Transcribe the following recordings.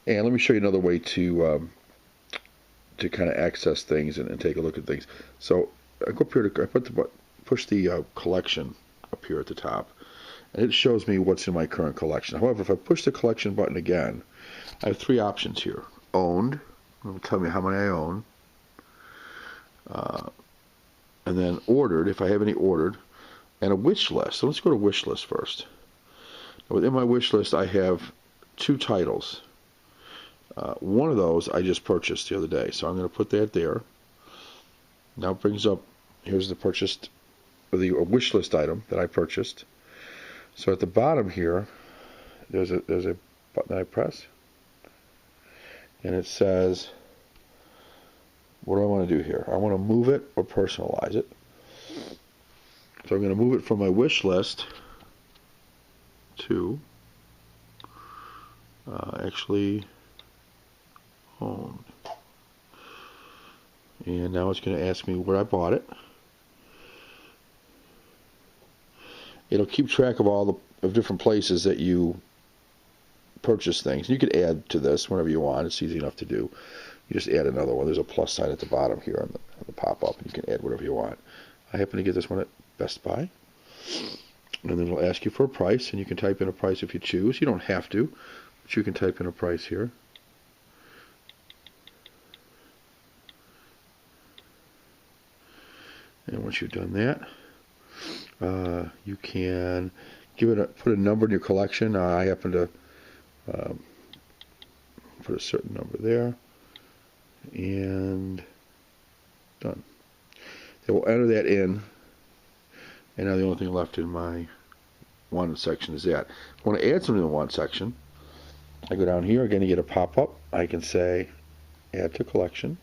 And let me show you another way to kind of access things and take a look at things. So I go up here to push the collection up here at the top, and it shows me what's in my current collection. However, if I push the collection button again, I have three options here. Owned, it'll tell me how many I own, and then ordered, if I have any ordered, and a wish list. So let's go to wish list first. Now, within my wish list, I have two titles. One of those I just purchased the other day, so I'm going to put that there. Now it brings up, here's the wish list item that I purchased. So at the bottom here, there's a button I press, and it says, what do I want to do here? I want to move it or personalize it. So I'm going to move it from my wish list to actually owned. And now it's going to ask me where I bought it. It'll keep track of all the different places that you purchase things. You could add to this whenever you want. It's easy enough to do. You just add another one. There's a plus sign at the bottom here on the pop-up, and you can add whatever you want. I happen to get this one at Best Buy. And then it'll ask you for a price, and you can type in a price if you choose. You don't have to, but you can type in a price here. And once you've done that, you can put a number in your collection. I happen to put a certain number there, and done. They will enter that in, and now the only thing left in my wanted section is that. If I want to add something to the want section, I go down here again to get a pop-up. I can say add to collection,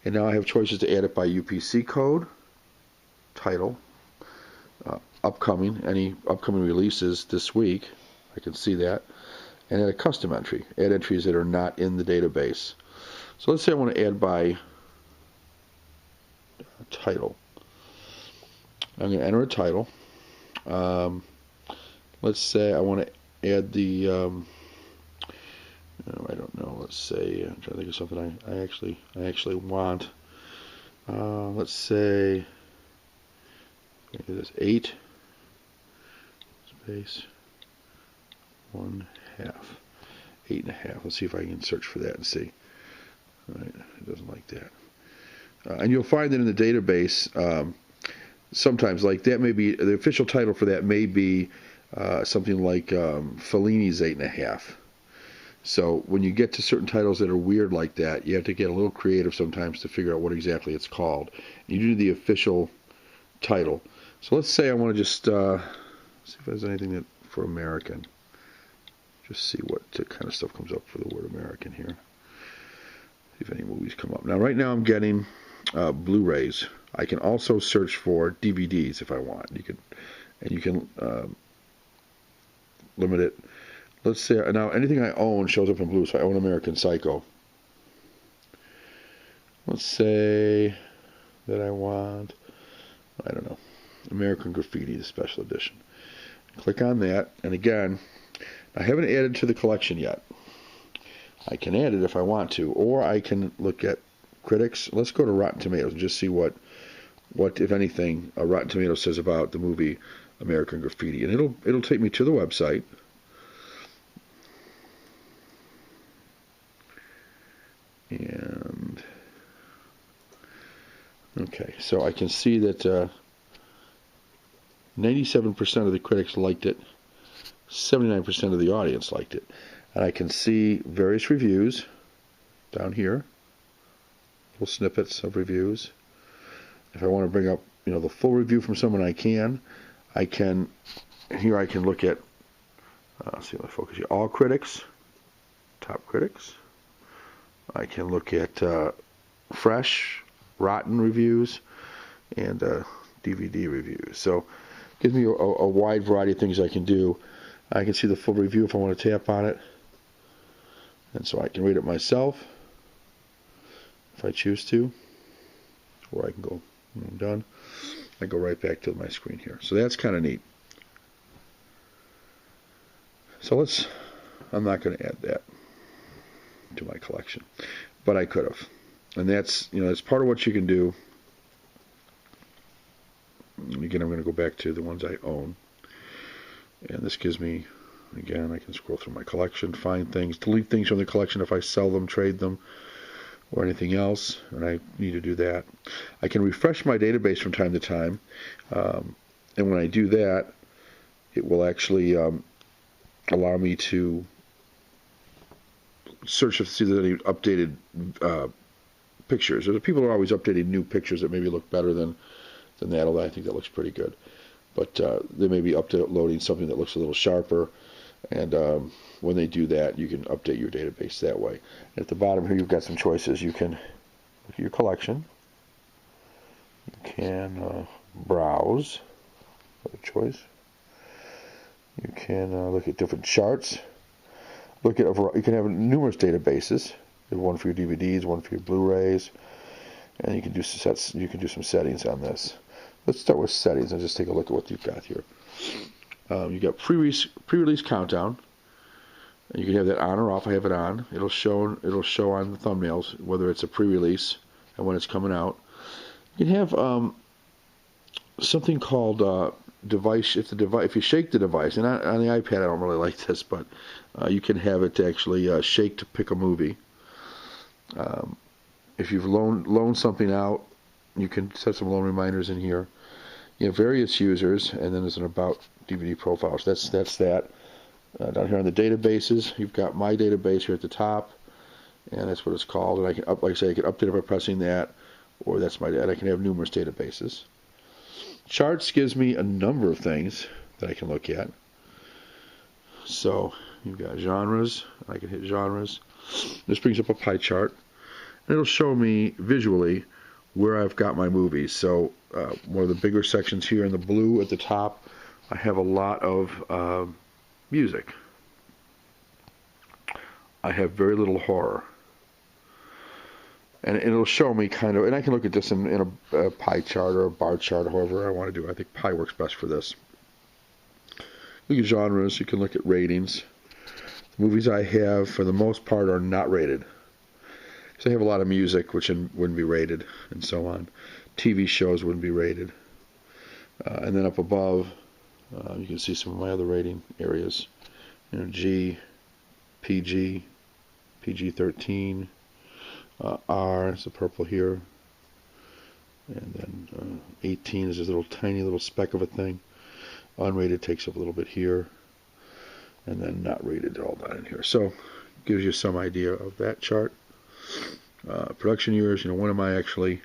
and now I have choices to add it by UPC code, title, any upcoming releases this week. I can see that, and add a custom entry. Add entries that are not in the database. So let's say I want to add by title. I'm going to enter a title. Let's say I want to add the I don't know. Let's say I'm trying to think of something I actually want. Let's say this 8 space 1/2, 8.5. Let's see if I can search for that and see. All right, it doesn't like that. And you'll find that in the database, sometimes like that may be the official title for that may be something like Fellini's 8.5. So when you get to certain titles that are weird like that, you have to get a little creative sometimes to figure out what exactly it's called. You do the official title. So let's say I want to just see if there's anything that for American. Just see what kind of stuff comes up for the word American here. See if any movies come up. Now, right now I'm getting Blu-rays. I can also search for DVDs if I want. You can limit it. Let's say now anything I own shows up in blue. So I own American Psycho. Let's say that I want, I don't know, American Graffiti, the special edition. Click on that, and again, I haven't added to the collection yet. I can add it if I want to, or I can look at critics. Let's go to Rotten Tomatoes and just see what if anything, Rotten Tomatoes says about the movie American Graffiti, and it'll take me to the website. And okay, so I can see that 97% of the critics liked it, 79% of the audience liked it, and I can see various reviews down here, little snippets of reviews. If I want to bring up, the full review from someone, I can. Here I can look at, see if I focus here, all critics, top critics. I can look at fresh, rotten reviews, and DVD reviews. So it gives me a wide variety of things I can do. I can see the full review if I want to tap on it. And so I can read it myself if I choose to. Or I can go, when I'm done, I go right back to my screen here. So that's kind of neat. So I'm not going to add that. to my collection. But I could have. And that's, that's part of what you can do. And again, I'm going to go back to the ones I own. And this gives me, again, I can scroll through my collection, find things, delete things from the collection if I sell them, trade them, or anything else, and I need to do that. I can refresh my database from time to time, and when I do that, it will actually allow me to search to see if there's any updated pictures. People are always updating new pictures that maybe look better than that, although I think that looks pretty good. But they may be uploading something that looks a little sharper, and when they do that, you can update your database that way. And at the bottom here, you've got some choices. You can look at your collection. You can browse, another choice. You can look at different charts. You can have numerous databases. You have one for your DVDs, one for your Blu-rays, and you can do some settings on this. Let's start with settings and just take a look at what you've got here. You got pre-release countdown. And you can have that on or off. I have it on. It'll show on the thumbnails whether it's a pre-release and when it's coming out. You can have something called device. If you shake the device, and on the iPad I don't really like this, but you can have it to actually shake to pick a movie. If you've loaned something out, you can set some loan reminders in here. You have various users, and then there's an about DVD profile. So that's that. Down here on the databases, you've got my database here at the top, and that's what it's called. And I can like I say, I can update it by pressing that, or that's my data. I can have numerous databases. Charts gives me a number of things that I can look at. So you've got genres. I can hit genres. This brings up a pie chart, and it'll show me visually where I've got my movies. So one of the bigger sections here in the blue at the top, I have a lot of music. I have very little horror. And it'll show me kind of, and I can look at this in a pie chart or a bar chart, or however I want to do it. I think pie works best for this. Look at genres. You can look at ratings. The movies I have, for the most part, are not rated. So I have a lot of music which wouldn't be rated, and so on. TV shows wouldn't be rated. And then up above, you can see some of my other rating areas. G, PG, PG-13, R is the purple here, and then 18 is this tiny little speck of a thing. Unrated takes up a little bit here, and then not rated all down in here. So gives you some idea of that chart. Production years, when am I actually?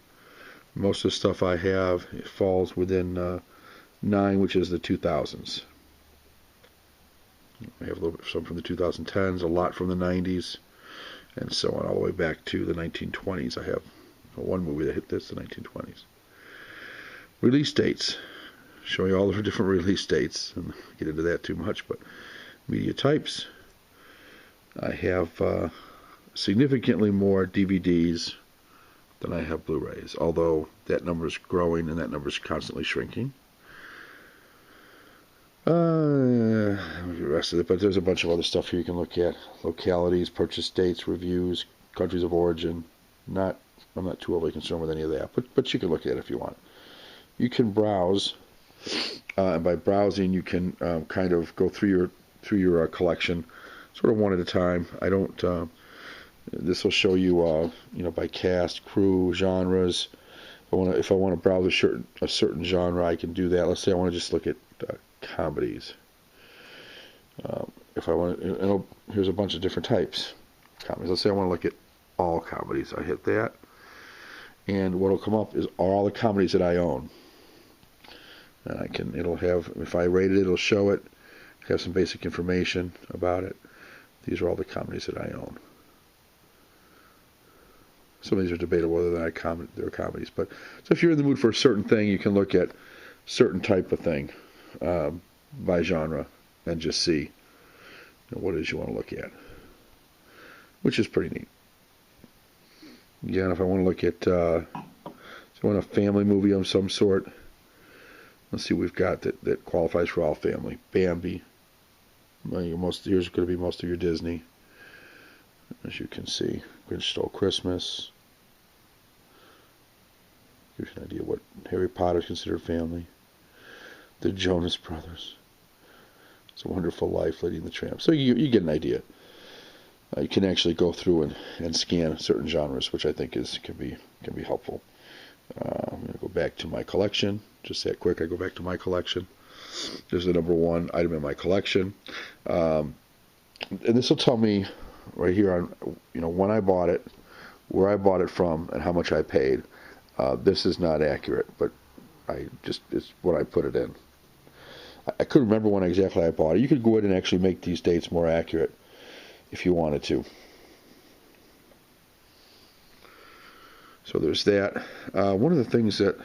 Most of the stuff I have, it falls within 9, which is the 2000s. I have a little bit some from the 2010s, a lot from the 90s, and so on all the way back to the 1920s. I have one movie that hit this, the 1920s. Release dates, showing you all the different release dates, and get into that too much, but media types. I have significantly more DVDs than I have Blu-rays, although that number is growing and that number is constantly shrinking. The rest of it, but there's a bunch of other stuff here you can look at. Localities, purchase dates, reviews, countries of origin. I'm not too overly concerned with any of that, but you can look at it if you want. You can browse, and by browsing you can kind of go through your collection, sort of one at a time. I don't. This will show you, by cast, crew, genres. If I want to browse a certain genre, I can do that. Let's say I want to just look at comedies. If I want to, here's a bunch of different types comedies. Let's say I want to look at all comedies. I hit that, and what will come up is all the comedies that I own. And it'll have, if I rate it, it'll show it, have some basic information about it. These are all the comedies that I own. Some of these are debatable whether they're comedies, but so if you're in the mood for a certain thing, you can look at certain type of thing by genre and just see what it is you want to look at, which is pretty neat. Again, if I want to look at a family movie of some sort, let's see what we've got that qualifies for all family. Bambi. Here's going to be most of your Disney. As you can see, Grinch Stole Christmas. Gives you an idea what Harry Potter is considered family. The Jonas Brothers. It's a Wonderful Life, Lady and the Tramp. So you get an idea. You can actually go through and scan certain genres, which I think can be helpful. I'm going to go back to my collection. Just that quick, I go back to my collection. There's the number one item in my collection. And this will tell me right here on, when I bought it, where I bought it from, and how much I paid. This is not accurate, but it's what I put it in. I couldn't remember when exactly I bought it. You could go ahead and actually make these dates more accurate if you wanted to. So there's that. One of the things that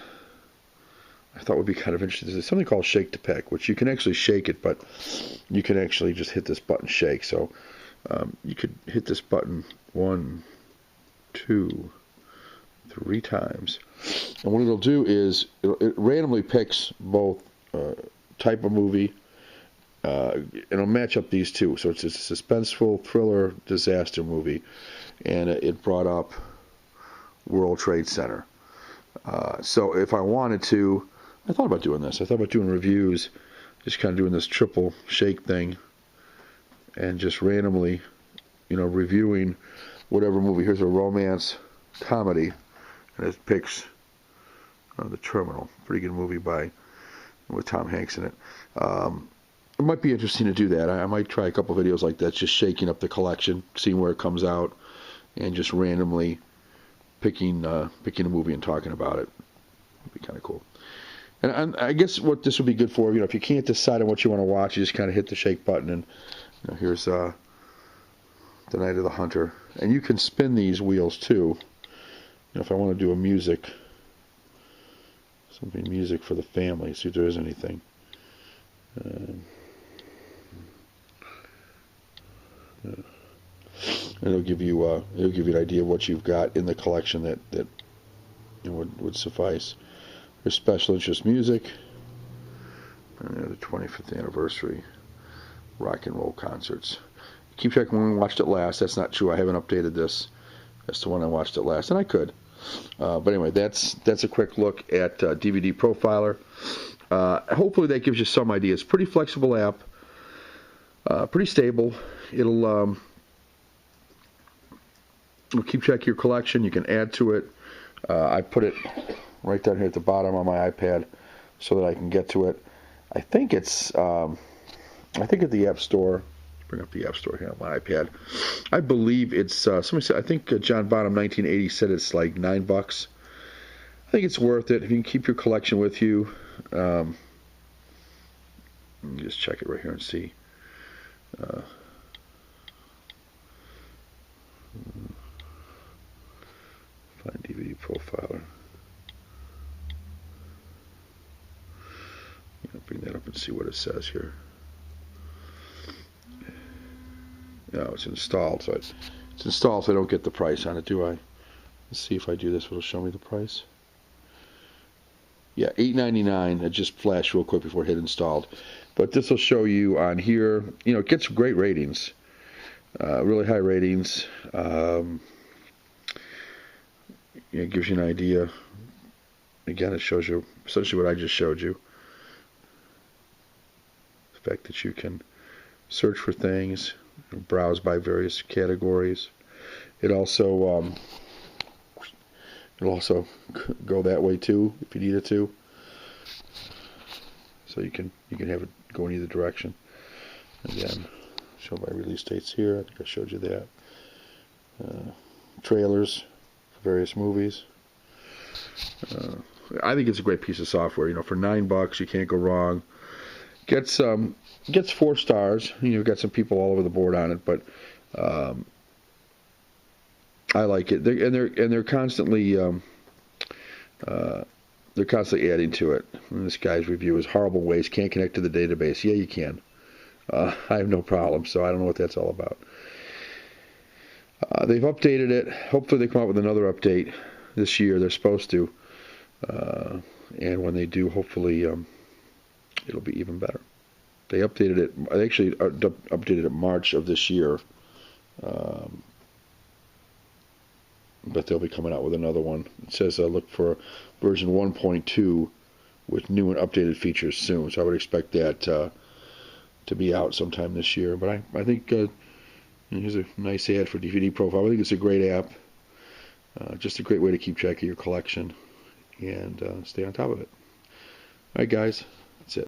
I thought would be kind of interesting is something called Shake to Pick, which you can actually shake it, but you can actually just hit this button, shake. So you could hit this button 1, 2, 3 times. And what it'll do is it randomly picks both type of movie, and it'll match up these two. So it's a suspenseful thriller disaster movie, and it brought up World Trade Center. So if I wanted to, I thought about doing this. I thought about doing reviews, just kind of doing this triple shake thing, and just randomly, reviewing whatever movie. Here's a romance comedy, and it picks The Terminal. Pretty good movie with Tom Hanks in it. It might be interesting to do that. I might try a couple videos like that, just shaking up the collection, seeing where it comes out, and just randomly picking a movie and talking about it. It'd be kind of cool. And I guess what this would be good for, if you can't decide on what you want to watch, you just kind of hit the shake button, and here's The Night of the Hunter. And you can spin these wheels too. If I want to do music for the family, see if there is anything. And it'll give you an idea of what you've got in the collection that would suffice. There's special interest music, and the 25th anniversary rock and roll concerts. Keep checking when we watched it last. That's not true. I haven't updated this as to when I watched it last, and I could. But anyway, that's a quick look at DVD Profiler. Hopefully that gives you some idea. It's a pretty flexible app, pretty stable. It'll keep track of your collection. You can add to it. I put it right down here at the bottom on my iPad so that I can get to it. I think it's at the App Store. Bring up the App Store here on my iPad. I believe it's somebody said, I think John Bonham 1980 said it's like $9. I think it's worth it if you can keep your collection with you. Let me just check it right here and see. Find DVD Profiler. Bring that up and see what it says here. No, it's installed, so I don't get the price on it, do I? Let's see if I do this. It'll show me the price. Yeah, $8.99. It just flashed real quick before it hit installed. But this will show you on here. It gets great ratings, really high ratings. It gives you an idea. Again, it shows you essentially what I just showed you. The fact that you can search for things, browse by various categories. It'll also go that way too if you need it to. So you can have it go in either direction. Again, show my release dates here. I think I showed you that. Trailers for various movies. I think it's a great piece of software. For $9, you can't go wrong. Gets 4 stars. You've got some people all over the board on it, but I like it. They're constantly adding to it. And this guy's review is horrible ways can't connect to the database. Yeah, you can. I have no problem. So I don't know what that's all about. They've updated it. Hopefully they come out with another update this year. They're supposed to. And when they do, hopefully it'll be even better. They updated it. They actually updated it March of this year. but they'll be coming out with another one. It says look for version 1.2 with new and updated features soon. So I would expect that to be out sometime this year. But I think here's a nice ad for DVD Profile. I think it's a great app. Just a great way to keep track of your collection and stay on top of it. All right, guys.